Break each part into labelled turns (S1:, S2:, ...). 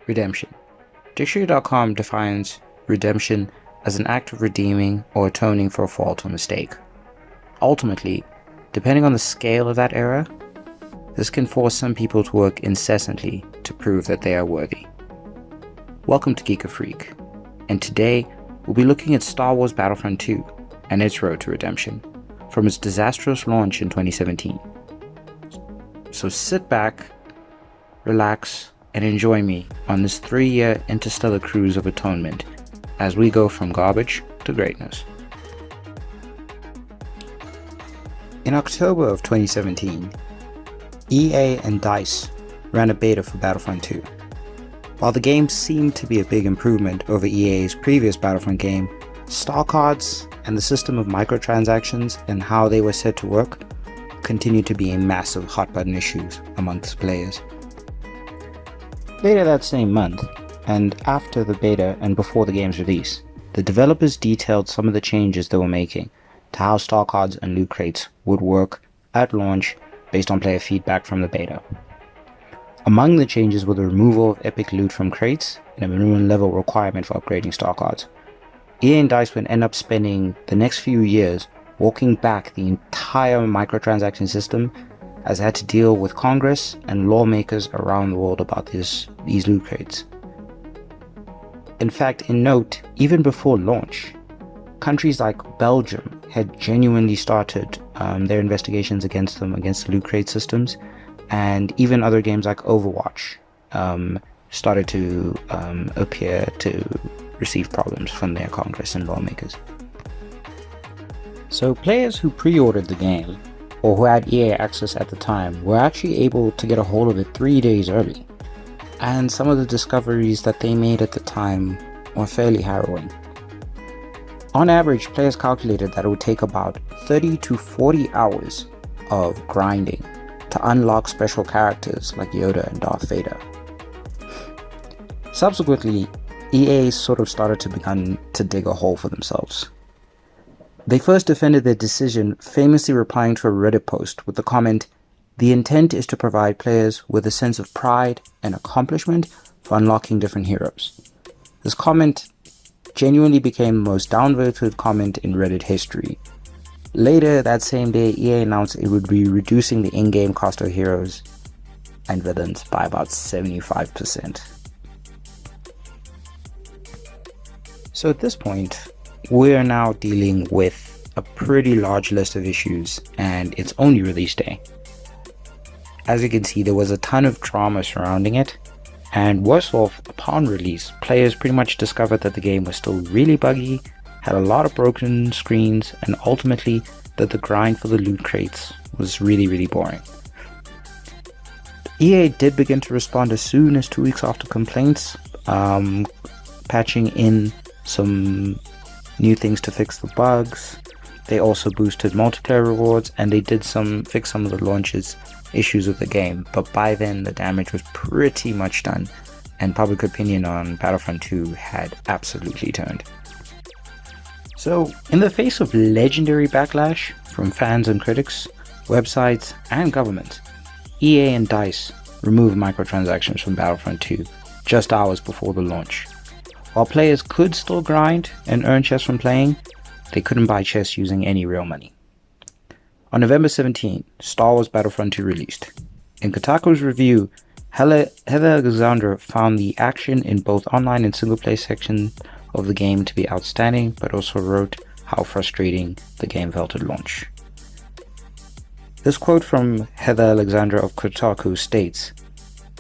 S1: Redemption. Dictionary.com defines redemption as an act of redeeming or atoning for a fault or mistake. Ultimately, depending on the scale of that error, this can force some people to work incessantly to prove that they are worthy. Welcome to Geek Afrique, and today we'll be looking at Star Wars Battlefront 2 and its road to redemption from its disastrous launch in 2017. So sit back, relax, and enjoy me on this 3-year interstellar cruise of atonement as we go from garbage to greatness. In October of 2017, EA and DICE ran a beta for Battlefront 2. While the game seemed to be a big improvement over EA's previous Battlefront game, star cards and the system of microtransactions and how they were set to work continued to be a massive hot button issues amongst players. Later that same month, and after the beta and before the game's release, the developers detailed some of the changes they were making to how star cards and loot crates would work at launch based on player feedback from the beta. Among the changes were the removal of epic loot from crates and a minimum level requirement for upgrading star cards. EA and DICE would end up spending the next few years walking back the entire microtransaction system, as they had to deal with Congress and lawmakers around the world about these loot crates. In fact, in note, even before launch, countries like Belgium had genuinely started their investigations against the loot crate systems, and even other games like Overwatch started to appear to receive problems from their Congress and lawmakers. So players who pre-ordered the game, or who had EA access at the time, were actually able to get a hold of it 3 days early. And some of the discoveries that they made at the time were fairly harrowing. On average, players calculated that it would take about 30 to 40 hours of grinding to unlock special characters like Yoda and Darth Vader. Subsequently, EA sort of started to begin to dig a hole for themselves. They first defended their decision, famously replying to a Reddit post with the comment, "The intent is to provide players with a sense of pride and accomplishment for unlocking different heroes." This comment genuinely became the most downvoted comment in Reddit history. Later that same day, EA announced it would be reducing the in-game cost of heroes and villains by about 75%. So at this point, we are now dealing with a pretty large list of issues, and it's only release day. As you can see, there was a ton of drama surrounding it, and worse off, upon release, players pretty much discovered that the game was still really buggy, had a lot of broken screens, and ultimately that the grind for the loot crates was really boring. EA did begin to respond as soon as 2 weeks after complaints, patching in some new things to fix the bugs. They also boosted multiplayer rewards, and they did fix some of the launches issues with the game, but by then the damage was pretty much done, and public opinion on Battlefront 2 had absolutely turned. So, in the face of legendary backlash from fans and critics, websites, and government, EA and DICE removed microtransactions from Battlefront 2 just hours before the launch. While players could still grind and earn chests from playing, they couldn't buy chests using any real money. On November 17, Star Wars Battlefront 2 released. In Kotaku's review, Heather Alexandra found the action in both online and single-player sections of the game to be outstanding, but also wrote how frustrating the game felt at launch. This quote from Heather Alexandra of Kotaku states,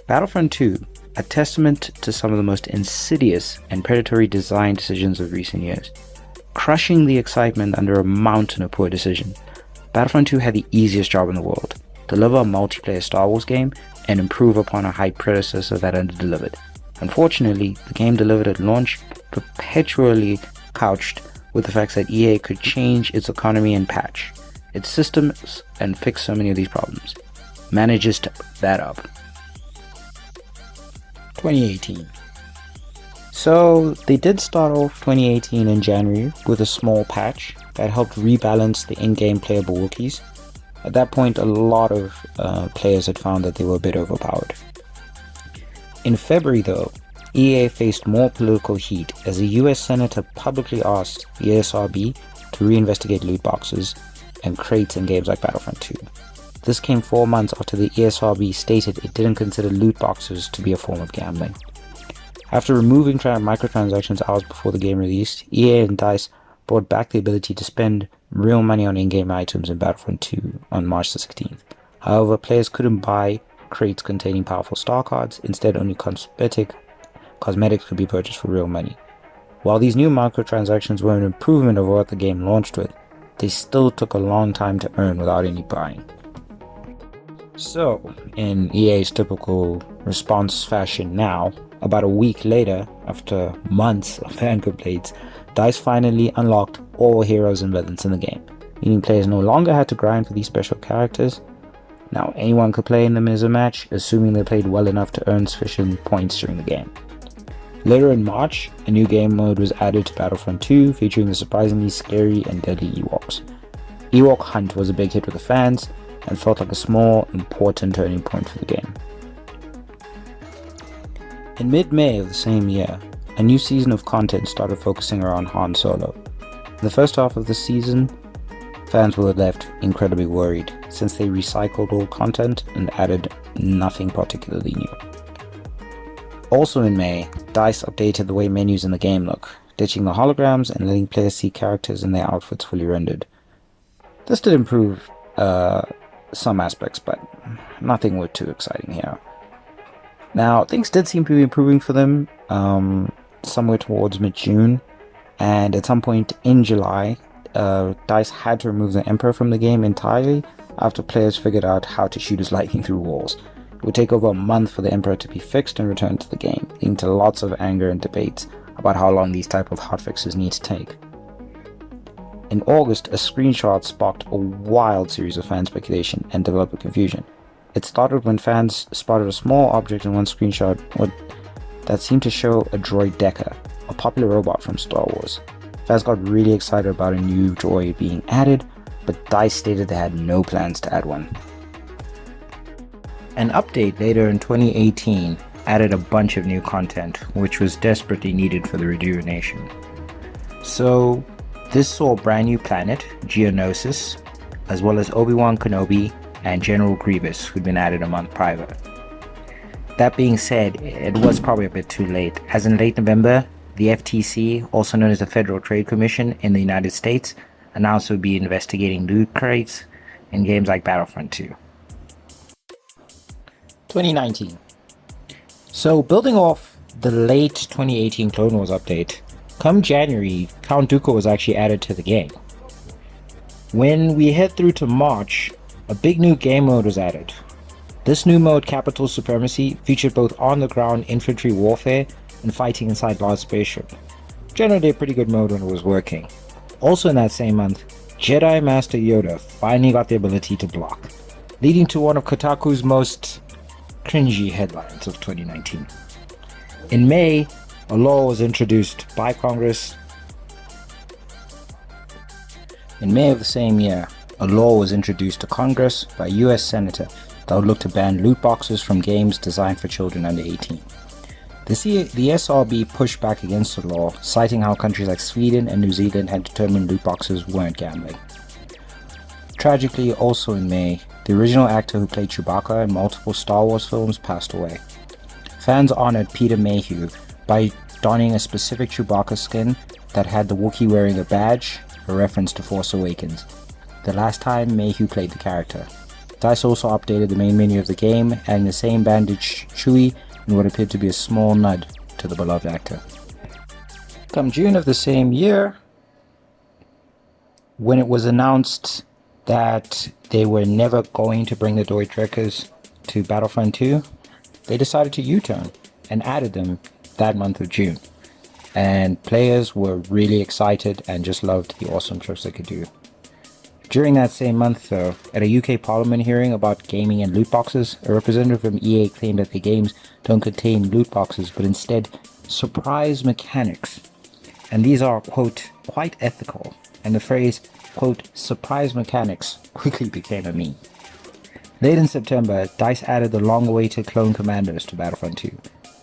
S1: "Battlefront 2, a testament to some of the most insidious and predatory design decisions of recent years, crushing the excitement under a mountain of poor decision. Battlefront 2 had the easiest job in the world, deliver a multiplayer Star Wars game and improve upon a hype predecessor that under-delivered. Unfortunately, the game delivered at launch perpetually couched with the fact that EA could change its economy and patch its systems and fix so many of these problems. Manages to put that up." 2018. So they did start off 2018 in January with a small patch that helped rebalance the in-game playable Wookiees. At that point, a lot of players had found that they were a bit overpowered. In February though, EA faced more political heat as a US senator publicly asked the ESRB to reinvestigate loot boxes and crates in games like Battlefront 2. This came 4 months after the ESRB stated it didn't consider loot boxes to be a form of gambling. After removing microtransactions hours before the game released, EA and DICE brought back the ability to spend real money on in-game items in Battlefront 2 on March the 16th. However, players couldn't buy crates containing powerful star cards, instead only cosmetics could be purchased for real money. While these new microtransactions were an improvement over what the game launched with, they still took a long time to earn without any buying. So, in EA's typical response fashion now, about a week later, after months of fan complaints, DICE finally unlocked all heroes and villains in the game, meaning players no longer had to grind for these special characters. Now anyone could play in them as a match, assuming they played well enough to earn sufficient points during the game. Later in March, a new game mode was added to Battlefront 2, featuring the surprisingly scary and deadly Ewoks. Ewok Hunt was a big hit with the fans, and felt like a small, important turning point for the game. In mid-May of the same year, a new season of content started focusing around Han Solo. In the first half of the season, fans were left incredibly worried, since they recycled old content and added nothing particularly new. Also in May, DICE updated the way menus in the game look, ditching the holograms and letting players see characters in their outfits fully rendered. This did improve some aspects, but nothing was too exciting here. Now, things did seem to be improving for them somewhere towards mid-June, and at some point in July, DICE had to remove the Emperor from the game entirely after players figured out how to shoot his lightning through walls. It would take over a month for the Emperor to be fixed and returned to the game, leading to lots of anger and debates about how long these type of hotfixes need to take. In August, a screenshot sparked a wild series of fan speculation and developer confusion. It started when fans spotted a small object in one screenshot that seemed to show a droid Decker, a popular robot from Star Wars. Fans got really excited about a new droid being added, but DICE stated they had no plans to add one. An update later in 2018 added a bunch of new content, which was desperately needed for the rejuvenation. So, this saw a brand new planet, Geonosis, as well as Obi-Wan Kenobi and General Grievous, who'd been added a month prior. That being said, it was probably a bit too late, as in late November, the FTC, also known as the Federal Trade Commission in the United States, announced it would be investigating loot crates in games like Battlefront 2. 2019. So, building off the late 2018 Clone Wars update, come January, Count Dooku was actually added to the game. When we head through to March, a big new game mode was added. This new mode, Capital Supremacy, featured both on-the-ground infantry warfare and fighting inside large spaceship. Generally a pretty good mode when it was working. Also in that same month, Jedi Master Yoda finally got the ability to block, leading to one of Kotaku's most cringy headlines of 2019. In May, a law was introduced by Congress. In May of the same year, a law was introduced to Congress by a US Senator that would look to ban loot boxes from games designed for children under 18. The SRB pushed back against the law, citing how countries like Sweden and New Zealand had determined loot boxes weren't gambling. Tragically, also in May, the original actor who played Chewbacca in multiple Star Wars films passed away. Fans honored Peter Mayhew by donning a specific Chewbacca skin that had the Wookiee wearing a badge, a reference to Force Awakens, the last time Mayhew played the character. DICE also updated the main menu of the game, adding the same bandaged Chewie in what appeared to be a small nod to the beloved actor. Come June of the same year, when it was announced that they were never going to bring the droid trekkers to Battlefront 2, they decided to U-turn and added them that month of June. And players were really excited and just loved the awesome trips they could do. During that same month though, at a UK Parliament hearing about gaming and loot boxes, a representative from EA claimed that the games don't contain loot boxes but instead surprise mechanics. And these are, quote, quite ethical, and the phrase, quote, surprise mechanics quickly became a meme. Late in September, DICE added the long-awaited Clone Commandos to Battlefront 2.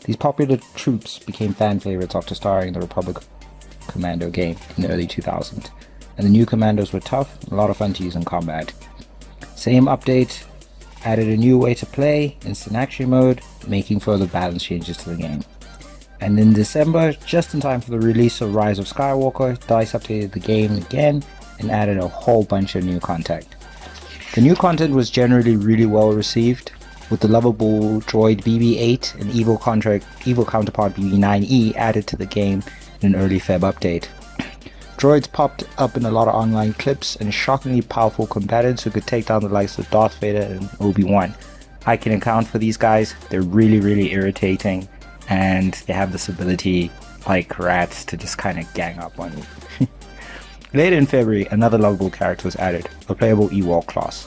S2: These popular troops became fan favorites after starring in the Republic Commando game in the early 2000s, and the new commandos were tough and a lot of fun to use in combat. Same update added a new way to play, instant action mode, making further balance changes to the game. And in December, just in time for the release of Rise of Skywalker, DICE updated the game again and added a whole bunch of new content. The new content was generally really well received, with the lovable droid BB-8 and evil counterpart BB-9E added to the game in an early Feb update. Droids popped up in a lot of online clips and shockingly powerful combatants who could take down the likes of Darth Vader and Obi-Wan. I can account for these guys. They're really irritating, and they have this ability, like rats, to just kind of gang up on you. Later in February, another lovable character was added, a playable Ewok class.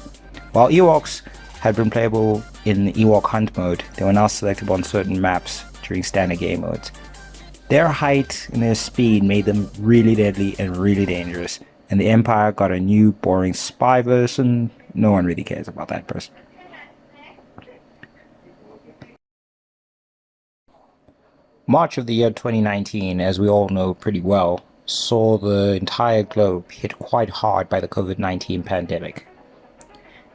S2: While Ewoks had been playable in the Ewok Hunt mode, they were now selectable on certain maps during standard game modes. Their height and their speed made them really deadly and really dangerous, and the Empire got a new boring spy version. No one really cares about that person. March of the year 2019, as we all know pretty well, saw the entire globe hit quite hard by the COVID-19 pandemic.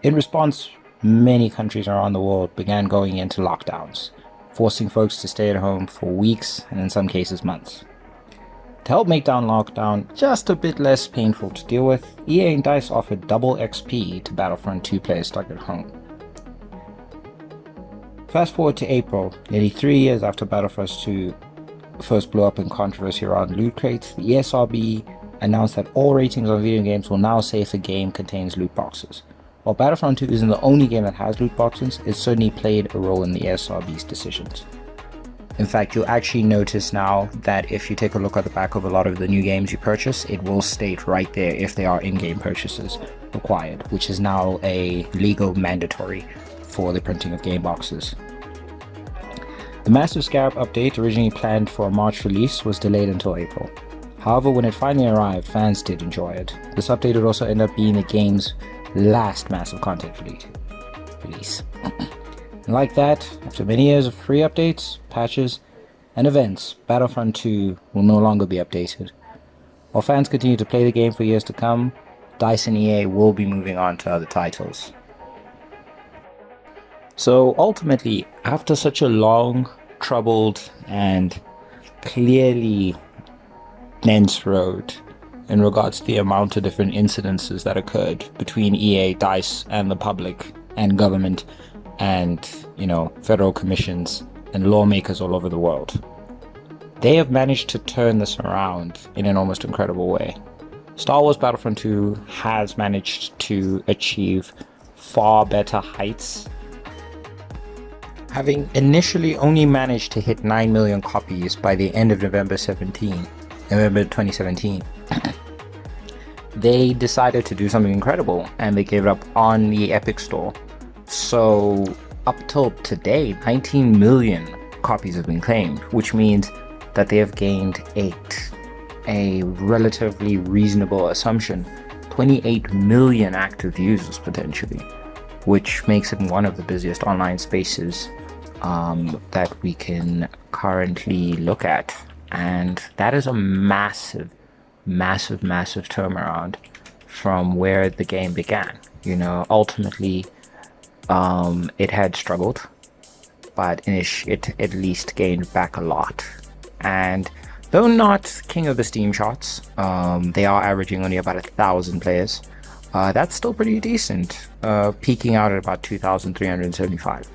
S2: In response, many countries around the world began going into lockdowns, forcing folks to stay at home for weeks and in some cases months. To help make lockdown just a bit less painful to deal with, EA and DICE offered double XP to Battlefront 2 players stuck at home. Fast forward to April, nearly 3 years after Battlefront 2 first blew up in controversy around loot crates, the ESRB announced that all ratings on video games will now say if a game contains loot boxes. While Battlefront 2 isn't the only game that has loot boxes, it certainly played a role in the ESRB's decisions. In fact, you'll actually notice now that if you take a look at the back of a lot of the new games you purchase, it will state right there if they are in-game purchases required, which is now a legal mandatory for the printing of game boxes. The massive Scarab update, originally planned for a March release, was delayed until April. However, when it finally arrived, fans did enjoy it. This update would also end up being the game's last massive content release. And like that, after many years of free updates, patches, and events, Battlefront 2 will no longer be updated. While fans continue to play the game for years to come, DICE and EA will be moving on to other titles. So ultimately, after such a long, troubled, and clearly dense road in regards to the amount of different incidences that occurred between EA, DICE, and the public, and government, and, federal commissions, and lawmakers all over the world, they have managed to turn this around in an almost incredible way. Star Wars Battlefront 2 has managed to achieve far better heights, having initially only managed to hit 9 million copies by the end of November 2017. They decided to do something incredible, and they gave it up on the Epic Store. So up till today, 19 million copies have been claimed, which means that they have gained a relatively reasonable assumption, 28 million active users potentially, which makes it one of the busiest online spaces that we can currently look at. And that is a massive turnaround from where the game began. Ultimately, it had struggled, but it at least gained back a lot. And though not king of the Steam charts, they are averaging only about 1,000 players. That's still pretty decent, peaking out at about 2,375.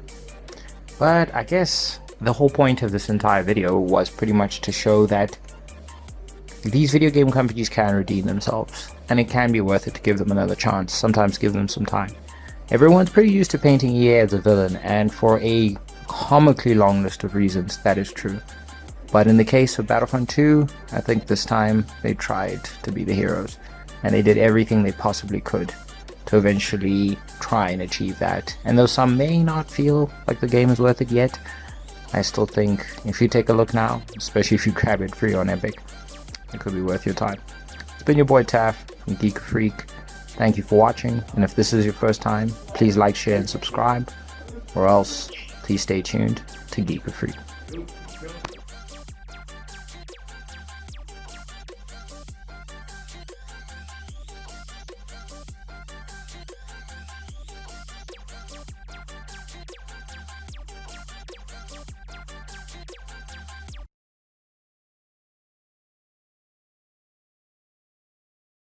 S2: But I guess the whole point of this entire video was pretty much to show that these video game companies can redeem themselves, and it can be worth it to give them another chance, sometimes give them some time. Everyone's pretty used to painting EA as a villain, and for a comically long list of reasons, that is true. But in the case of Battlefront 2, I think this time they tried to be the heroes, and they did everything they possibly could to eventually try and achieve that. And though some may not feel like the game is worth it yet, I still think if you take a look now, especially if you grab it free on Epic, it could be worth your time. It's been your boy Taff from Geek Afrique. Thank you for watching, and if this is your first time, please like, share, and subscribe, or else Please stay tuned to Geek Afrique.